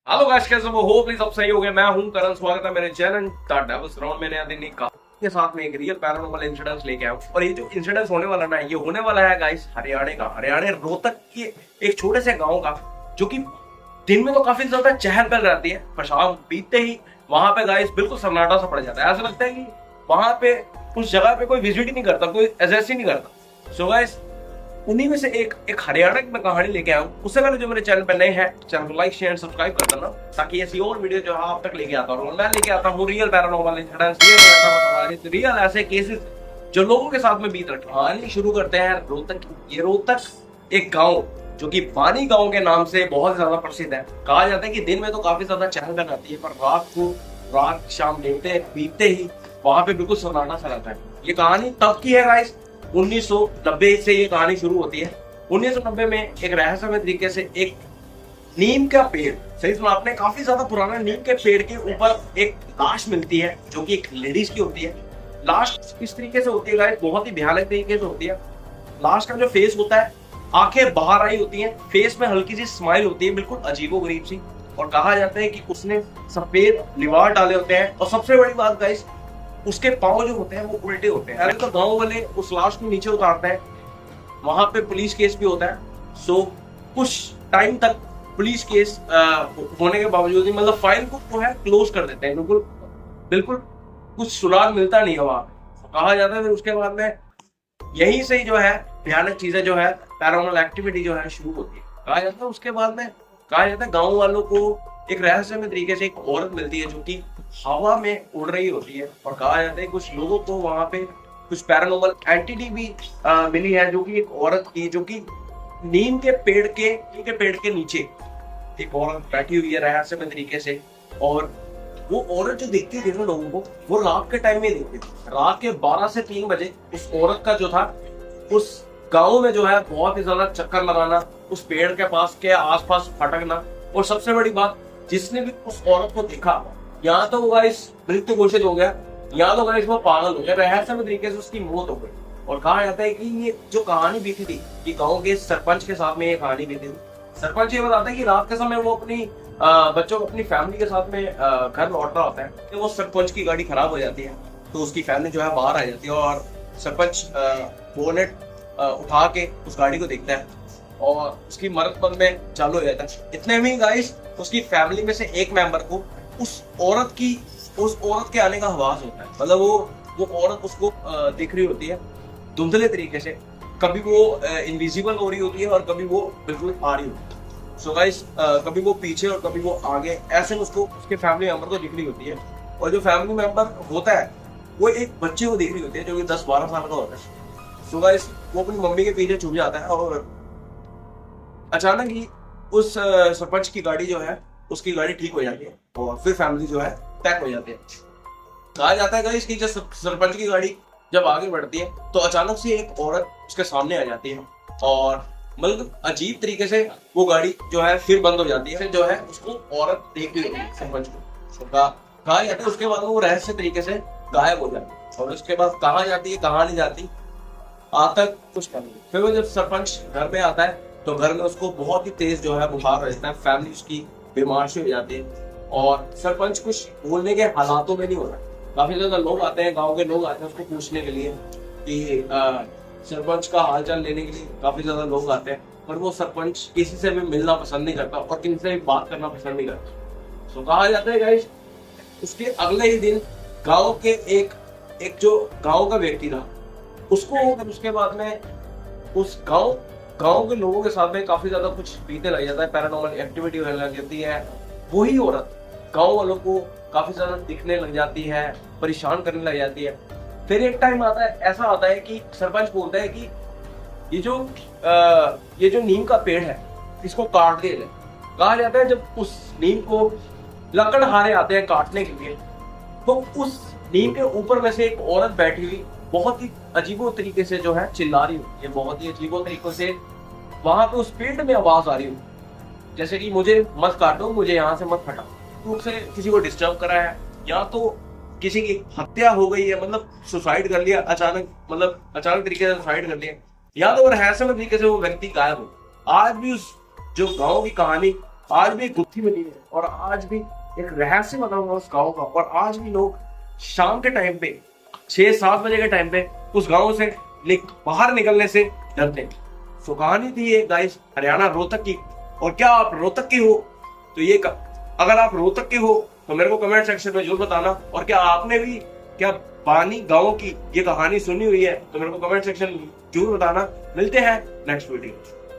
Hello guys, कैसे हो? Please सब सही हो गए। मैं हूं करण, स्वागत है मेरे चैनल द डेविल्स राउंड में। नया दिन के साथ में एक रियल पैरानॉर्मल इंसिडेंस लेके आया हूं। और ये जो इंसिडेंस होने वाला ना, ये होने वाला है गाइस हरियाणा का, हरियाणा रोहतक के एक छोटे से गांव का, जो कि दिन में तो काफी ज्यादा चहल पहल रहती है, पर शाम बीतते ही वहां पे गाइस बिल्कुल सन्नाटा सा पड़ जाता है। ऐसा लगता है कि वहां पे उस जगह पे कोई विजिट ही नहीं करता, कोई एग्जिस्ट ही नहीं करता। सो गाइस, उन्हीं में से एक हरियाणा की मैं कहानी लेके आया हूँ। उससे पहले जो मेरे चैनल पे नए हैं, चैनल को लाइक शेयर एंड सब्सक्राइब कर देना, ताकि ऐसी और वीडियो जो है आप तक लेके आता हूँ। मैं लेके आता हूँ रियल पैरानॉर्मल इंसिडेंट्स, रियल ऐसे केसेस जो लोगों के साथ में बीत रखे। कहानी शुरू करते हैं रोहतक की। ये रोहतक एक गाँव जो कि बानी गांव के नाम से बहुत ज्यादा प्रसिद्ध है। कहा जाता है कि दिन में तो काफी ज्यादा चहल पहल आती है, पर रात शाम बीतते ही वहां पे बिल्कुल सन्नाटा सा रहता है। ये कहानी तब की है गाइस, 1990 से ये कहानी शुरू होती है। 1990 में एक रहस्यमय तरीके से एक नीम का पेड़, सही सुना आपने, काफी ज्यादा पुराना नीम के पेड़ के ऊपर एक लाश मिलती है, जो कि एक लेडीज की होती है। लाश किस तरीके से होती है गाइस? बहुत ही भयानक तरीके से होती है। लाश का जो फेस होता है, आंखें बाहर आई होती हैं, फेस में हल्की सी स्माइल होती है, बिल्कुल अजीबोगरीब सी। और कहा जाता है कि उसने सफेद लिवार डाले होते हैं। और सबसे बड़ी बात गाइस, उसके पांव जो होते हैं वो उल्टे होते हैं। तो गांव वाले उस लाश को नीचे उतारते हैं। वहां पे पुलिस केस भी होता है। सो कुछ टाइम तक पुलिस केस होने के बावजूद, मतलब फाइल को जो है क्लोज कर देते हैं, बिल्कुल बिल्कुल कुछ सुराग मिलता नहीं है वहां। कहा जाता है फिर उसके बाद में यहीं से जो है भयानक चीजें जो है, पैरानॉर्मल एक्टिविटी जो है शुरू होती है। कहा जाता है उसके बाद में, कहा जाता है गांव वालों को एक रहस्यमय तरीके से एक औरत मिलती है, जो कि हवा में उड़ रही होती है। और कहा जाता है कुछ लोगों को वहां पे कुछ पैरानॉर्मल एंटिटी भी मिली है, जो कि एक औरत की, जो कि नीम के पेड़ के नीचे एक औरत बैठी हुई है रहस्यमय तरीके से। और वो औरत जो दिखती थी ना लोगों को, वो रात के टाइम में दिखती थी। रात के 12 से 3 बजे उस औरत का जो था, उस गांव में जो है बहुत ही ज्यादा चक्कर लगाना, उस पेड़ के पास के आसपास भटकना। और सबसे बड़ी बात, जिसने भी उस औरत को देखा, यहाँ तो वो गाइस मृत्यु घोषित हो गया, यहाँ तो गाइस वो पागल हो गया, रहस्यमय तरीके से उसकी मौत हो गई। और कहा जाता है कि ये जो कहानी बीती थी, ये गांव के सरपंच के साथ में ये कहानी बीती थी। सरपंच ये बताता है कि रात के समय वो अपनी बच्चों को अपनी फैमिली के साथ में घर लौट रहा होता है, तो वो सरपंच की गाड़ी खराब हो जाती है। तो उसकी फैमिली जो है बाहर आ जाती है, और सरपंच बोनेट उठा के उस गाड़ी को देखता है, और उसकी मरम्मत में चालू हो जाता है। इतने में गाइस उसकी फैमिली में से एक मेंबर को उस औरत के आने का आवाज होता है। मतलब वो औरत उसको दिख रही होती है धुंधले तरीके से, कभी वो इनविजिबल हो रही होती है और कभी वो बिल्कुल आ रही होती है। सो गाइस, कभी वो पीछे और कभी वो आगे, ऐसे उसको उसके फैमिली मेंबर को दिख रही होती है। और जो फैमिली मेंबर होता है, वो एक बच्चे को दिख रही होती है, जो कि 10-12 साल का होता है। सो गाइस, वो अपनी मम्मी के पीछे छुप जाता है, और अचानक ही उस सरपंच की गाड़ी जो है, उसकी गाड़ी ठीक हो जाती है, और फिर फैमिली जो है पैक हो जाती है। कहा जाता है गाइस कि जब सरपंच की गाड़ी जब आगे बढ़ती है, तो अचानक से एक औरत उसके सामने आ जाती है, और मतलब अजीब तरीके से वो गाड़ी जो है फिर बंद हो जाती है। फिर जो है उसको औरत देख रही होती है सरपंच को। कहा जाता है उसके बाद वो रहस्य तरीके से गायब हो जाती है, और उसके बाद कहाँ जाती है कहाँ नहीं जाती आज तक कुछ कर नहीं। फिर वो जब सरपंच घर में आता है, तो घर में उसको बहुत ही तेज जो है बुखार रहता है, फैमिली उसकी बीमार से हो जाती है, और सरपंच कुछ बोलने के हालातों में नहीं होता। काफी ज्यादा लोग आते हैं, गांव के लोग आते हैं उसको पूछने के लिए कि सरपंच का हालचाल लेने के लिए काफी ज्यादा लोग आते हैं, पर वो सरपंच किसी से भी मिलना पसंद नहीं करता और किसी से भी बात करना पसंद नहीं करता। तो कहा जाता है गाइस, उसके अगले ही दिन गांव के एक जो गांव का व्यक्ति था, उसको उसके बाद में उस गांव के लोगों के साथ में काफी ज्यादा कुछ बीतने लग जाता है, पैरानॉर्मल एक्टिविटी होने लग जाती है। वही औरत गांव वालों को काफी ज्यादा दिखने लग जाती है, परेशान करने लग जाती है। फिर एक टाइम आता है, ऐसा आता है कि सरपंच बोलता है कि ये जो नीम का पेड़ है, इसको काट दे। कहा जाता है जब उस नीम को लकड़हारे आते हैं काटने के लिए, तो उस नीम के ऊपर में से एक औरत बैठी हुई बहुत ही अजीबो तरीके से जो है चिल्ला रही होती है, बहुत ही अजीबो तरीकों से वहां पे उस पेड़ में आवाज आ रही होती, जैसे कि मुझे मत काटो, मुझे यहाँ से मत हटाओ। तो उसे किसी को डिस्टर्ब करा है, या तो किसी की हत्या हो गई है, मतलब सुसाइड कर लिया अचानक, मतलब अचानक तरीके से सुसाइड कर लिया, या तो रहस्यमय तरीके से वो व्यक्ति गायब हो। आज भी उस जो गांव की कहानी आज भी एक गुत्थी बनी है और आज भी एक रहस्य बना हुआ उस गाँव का, और आज भी लोग शाम के टाइम पे 6-7 बजे के टाइम पे उस गाँव से बाहर निकलने से डरते हैं। सो कहानी थी ये गाइस हरियाणा रोहतक की। और क्या आप रोहतक के हो तो अगर आप रोहतक के हो तो मेरे को कमेंट सेक्शन में जरूर बताना। और क्या आपने भी क्या पानी गांव की ये कहानी सुनी हुई है तो मेरे को कमेंट सेक्शन में जरूर बताना। मिलते हैं नेक्स्ट वीडियो।